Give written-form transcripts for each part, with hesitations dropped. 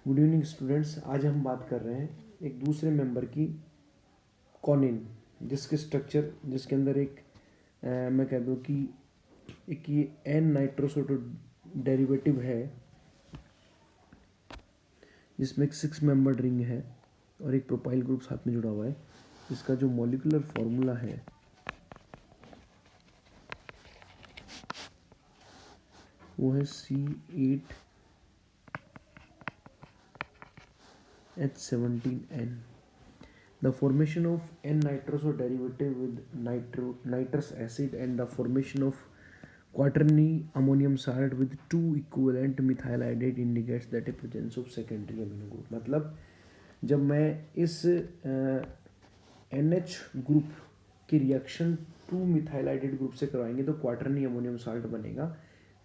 Good evening students. आज हम बात कर रहे हैं एक दूसरे मेंबर की कॉनिन, जिसके स्ट्रक्चर जिसके अंदर एक मैं कह दूँ कि एक ये एन नाइट्रोसोटो डेरिवेटिव है, जिसमें एक 6 मेंबर्ड रिंग है और एक प्रोपाइल ग्रुप साथ में जुड़ा हुआ है। इसका जो मॉलिक्यूलर फॉर्मूला है वो है C8H17N। The formation of N-nitroso derivative with nitrous acid and the formation of quaternary ammonium salt with two equivalent methyl iodide indicates that a presence of secondary amino group। मतलब जब मैं इस NH group की reaction 2 methyl aided group से करवाएंगे तो क्वाटरनी ammonium salt बनेगा।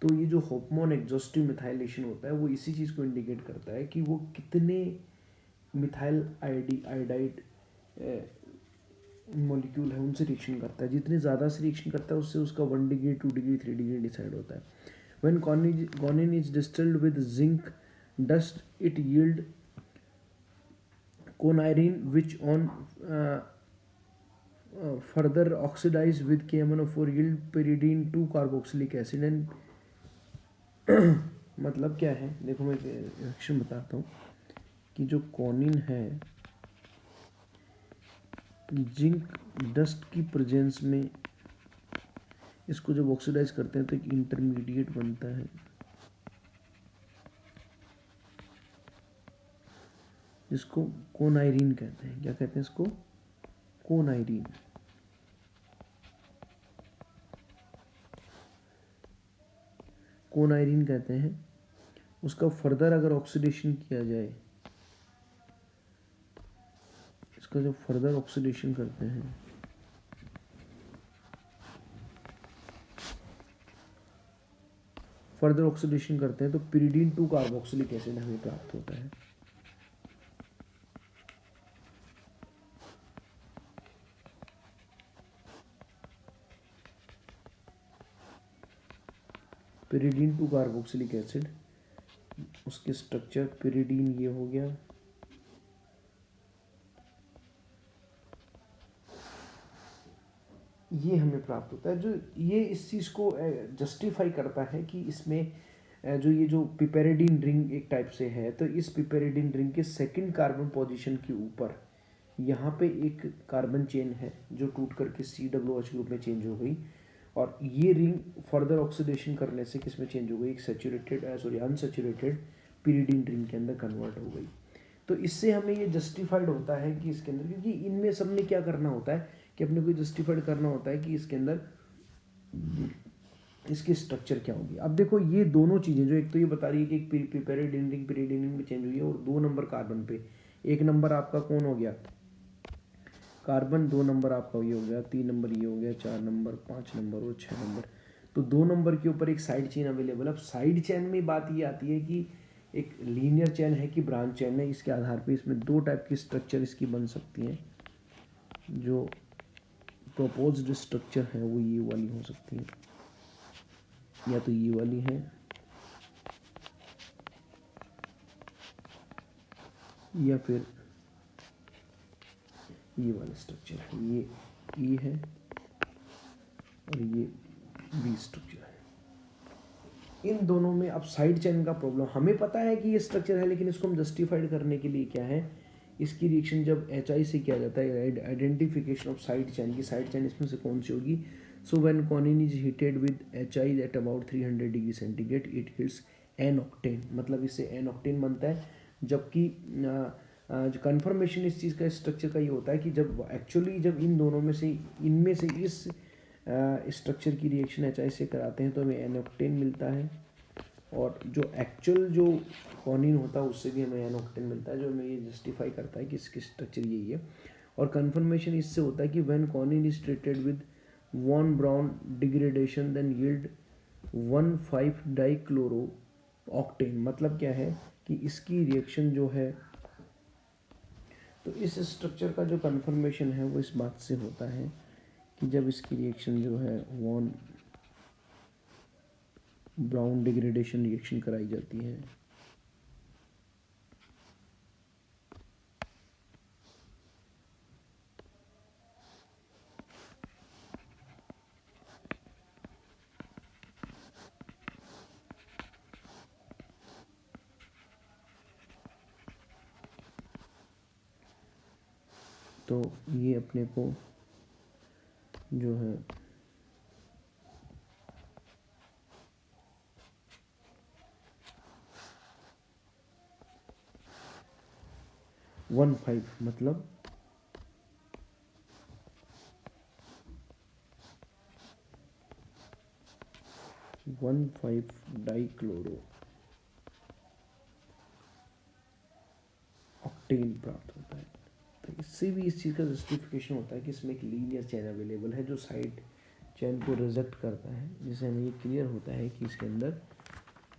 तो ये जो होपमोन एग्जॉस्टिव मिथाइलेशन होता है वो इसी चीज़ को इंडिकेट करता है कि वो कितने मिथाइल आइडाइड मॉलिक्यूल है उनसे रिएक्शन करता है। जितने ज़्यादा से रिएक्शन करता है उससे उसका 1 डिग्री 2 डिग्री 3 डिग्री डिसाइड होता है। When coniine is distilled with zinc dust it yield conyrine which on further oxidise with KMnO4 yield pyridine 2 carboxylic acid. And मतलब क्या है, देखो मैं रिएक्शन बताता हूँ कि जो कॉनिन है जिंक डस्ट की प्रेजेंस में इसको जब ऑक्सीडाइज करते हैं तो एक इंटरमीडिएट बनता है जिसको कोनाइरिन कहते हैं। क्या कहते हैं इसको? कोनाइरिन। कोनाइरिन कहते हैं। उसका फर्दर अगर ऑक्सीडेशन किया जाए, इसका जब फर्दर ऑक्सीडेशन करते हैं तो pyridine 2 कार्बोक्सिलिक एसिड हमें प्राप्त होता है। pyridine 2 कार्बोक्सिलिक एसिड, उसके स्ट्रक्चर pyridine ये हो गया, ये हमें प्राप्त होता है। जो ये इस चीज़ को जस्टिफाई करता है कि इसमें जो ये जो पिपेरिडीन रिंग एक टाइप से है, तो इस पिपेरिडीन रिंग के सेकंड कार्बन पोजीशन के ऊपर यहाँ पे एक कार्बन चेन है जो टूट करके COOH ग्रुप में चेंज हो गई, और ये रिंग फर्दर ऑक्सीडेशन करने से किस में चेंज हो गई? एक अनसैचुरेटेड pyridine रिंग के अंदर कन्वर्ट हो गई। तो इससे हमें ये जस्टिफाइड होता है कि इसके अंदर, क्योंकि इनमें सब में क्या करना होता है कि अपने को जस्टिफाइड करना होता है कि इसके अंदर इसकी स्ट्रक्चर क्या होगी। अब देखो ये दोनों चीज़ें जो एक तो ये बता रही है कि एक pyridine रिंग में चेंज हुई है, और 2 नंबर कार्बन पे, 1 नंबर आपका कौन हो गया? कार्बन, 2 नंबर आपका ये हो गया, 3 नंबर ये हो गया, 4 नंबर, 5 नंबर और 6 नंबर। तो 2 नंबर के ऊपर एक साइड चेन अवेलेबल। अब साइड चेन में बात ये आती है कि एक लीनियर चेन है कि ब्रांच चेन है। इसके आधार पे इसमें 2 टाइप की स्ट्रक्चर इसकी बन सकती हैं। जो प्रोपोज्ड स्ट्रक्चर है वो ये वाली हो सकती है, या तो ये वाली है या फिर ये वाला स्ट्रक्चर है। ये E है और ये B स्ट्रक्चर है। इन दोनों में अब साइड चेन का प्रॉब्लम, हमें पता है कि ये स्ट्रक्चर है, लेकिन इसको हम जस्टिफाइड करने के लिए क्या है, इसकी रिएक्शन जब HI से किया जाता है, आइडेंटिफिकेशन ऑफ साइड चेन की, साइड चेन इसमें से कौन सी होगी। So when coniine is heated with HI at about 300 degree centigrade it heats N octane. मतलब इससे N ऑक्टेन बनता है। जबकि जो कन्फर्मेशन इस चीज़ का, स्ट्रक्चर का ये होता है कि जब एक्चुअली जब इन दोनों में से, इनमें से इस स्ट्रक्चर की रिएक्शन HI से कराते हैं तो हमें N ऑक्टेन मिलता है, और जो एक्चुअल जो कॉनिन होता है उससे भी हमें N ऑक्टेन मिलता है, जो हमें ये जस्टिफाई करता है कि इसकी स्ट्रक्चर यही है। और कन्फर्मेशन इससे होता है कि when coniine is treated with von Braun degradation then yield 1,5 dichloro octane. मतलब क्या है कि इसकी रिएक्शन जो है, तो इस स्ट्रक्चर का जो कन्फर्मेशन है वो इस बात से होता है कि जब इसकी रिएक्शन जो है वॉन ब्राउन डिग्रेडेशन रिएक्शन कराई जाती है तो ये अपने को जो है 1,5 मतलब 1,5 डाइक्लोरो ऑक्टेन प्राप्त होता है। तो इससे भी इस चीज़ का जस्टिफिकेशन होता है कि इसमें एक लीनियर चेन अवेलेबल है जो साइड चेन को रिजेक्ट करता है, जिससे हमें ये क्लियर होता है कि इसके अंदर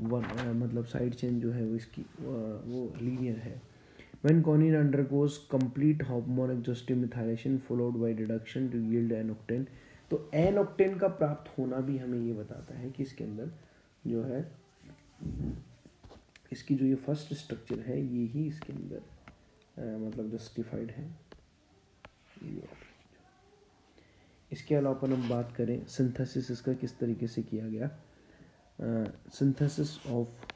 मतलब साइड चेन जो है वो इसकी वो लीनियर है। When choline undergoes complete harmonic juxtamethyllation followed by reduction to yield N-octane, तो N-octane का प्राप्त होना भी हमें ये बताता है कि इसके अंदर जो है इसकी जो ये फर्स्ट स्ट्रक्चर है ये ही इसके अंदर मतलब जस्टिफाइड है। इसके अलावा अपन हम बात करें सिंथेसिस इसका किस तरीके से किया गया। सिंथेसिस ऑफ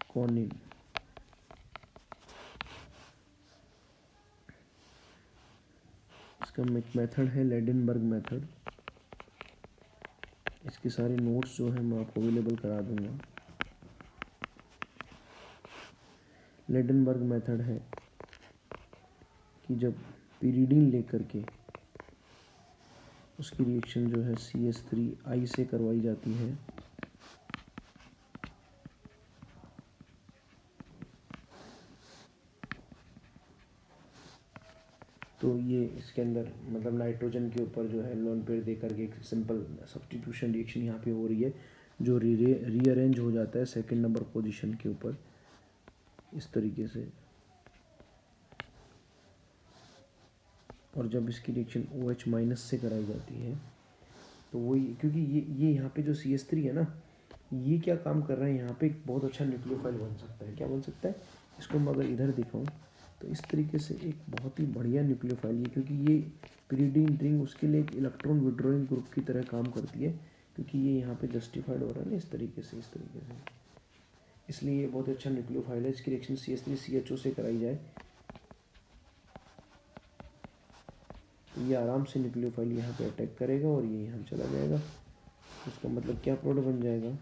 कॉनिन, इसका मेथड है लेडेनबर्ग मेथड। इसके सारे नोट्स जो हैं मैं आपको अवेलेबल करा दूंगा। लेडेनबर्ग मेथड है कि जब पिरीडीन लेकर के उसकी रिएक्शन जो है CH3I से करवाई जाती है, तो ये इसके अंदर मतलब नाइट्रोजन के ऊपर जो है लोन पेयर दे करके एक सिंपल सब्स्टिट्यूशन रिएक्शन यहाँ पे हो रही है जो रीअरेंज हो जाता है सेकंड नंबर पोजीशन के ऊपर इस तरीके से। और जब इसकी रिएक्शन OH माइनस से कराई जाती है तो वही, क्योंकि ये यहाँ पे जो CH3 है ना, ये क्या काम कर रहा है यहाँ पे, एक बहुत अच्छा न्यूक्लियोफाइल बन सकता है। क्या बन सकता है, इसको मैं अगर इधर दिखाऊँ तो इस तरीके से एक बहुत ही बढ़िया न्यूक्लियोफाइल है, क्योंकि ये पिरीडीन रिंग उसके लिए एक इलेक्ट्रॉन विड्रॉइंग ग्रुप की तरह काम करती है, क्योंकि ये यहाँ पे जस्टिफाइड हो रहा है ना इस तरीके से, इसलिए ये बहुत अच्छा न्यूक्लियोफाइल है। इसकी रिएक्शन CH3CHO से कराई जाए तो ये आराम से न्यूक्लियोफाइल यहाँ पे अटैक करेगा और ये यहाँ चला जाएगा। इसका मतलब क्या प्रोडक्ट बन जाएगा,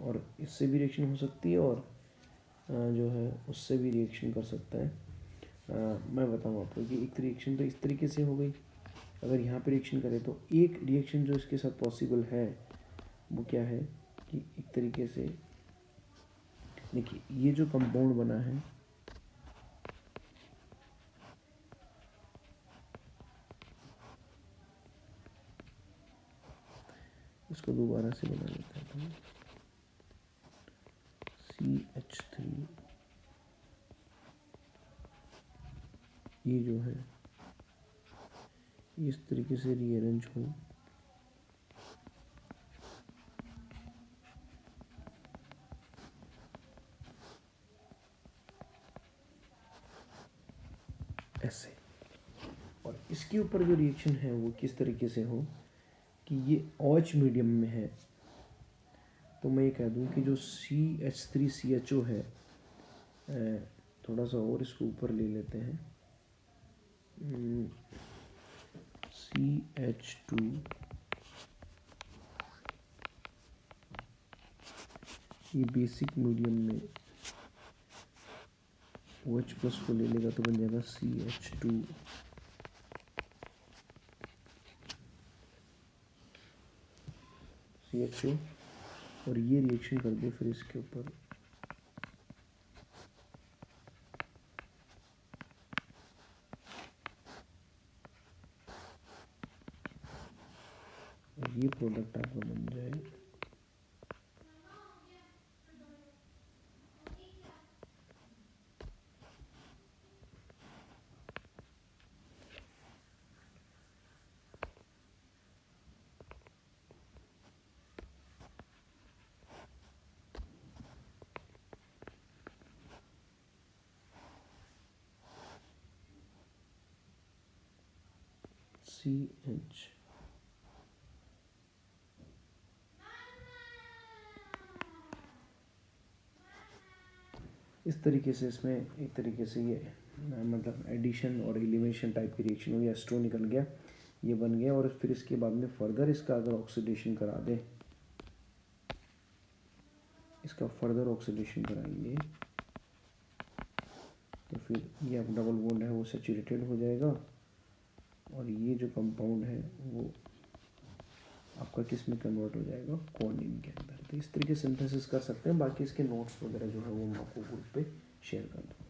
और इससे भी रिएक्शन हो सकती है और जो है उससे भी रिएक्शन कर सकता है। मैं बताऊँ आपको कि एक रिएक्शन तो इस तरीके से हो गई, अगर यहाँ पे रिएक्शन करें तो एक रिएक्शन जो इसके साथ पॉसिबल है वो क्या है कि एक तरीके से देखिए ये जो कंपाउंड बना है इसको दोबारा से बना लेता है CH3, ये जो है इस तरीके से रीअरेंज हो ऐसे, और इसके ऊपर जो रिएक्शन है वो किस तरीके से हो कि ये OH मीडियम में है, तो मैं ये कह दूं कि जो CH3CHO है, थोड़ा सा और इसको ऊपर ले लेते हैं, CH2 ये बेसिक मीडियम में OH प्लस को ले लेगा तो बन जाएगा CH2 CHO, और ये रिएक्शन कर दे फिर इसके ऊपर, ये प्रोडक्ट आपका बन जाए CH। इस तरीके से इसमें एक तरीके से ये मतलब एडिशन और एलिमिनेशन टाइप की रिएक्शन हुई, एस्ट्रो निकल गया, ये बन गया। और फिर इसके बाद में फर्दर इसका अगर ऑक्सीडेशन करा दें, इसका फर्दर ऑक्सीडेशन कराएंगे तो फिर ये अब डबल बॉन्ड है वो सैचुरेटेड हो जाएगा और ये जो कंपाउंड है वो आपका किस में कन्वर्ट हो जाएगा, कॉर्निन के अंदर। तो इस तरीके से सिंथेसिस कर सकते हैं। बाकी इसके नोट्स वगैरह जो है वो मैं आपको ग्रुप पे शेयर कर दूँगा।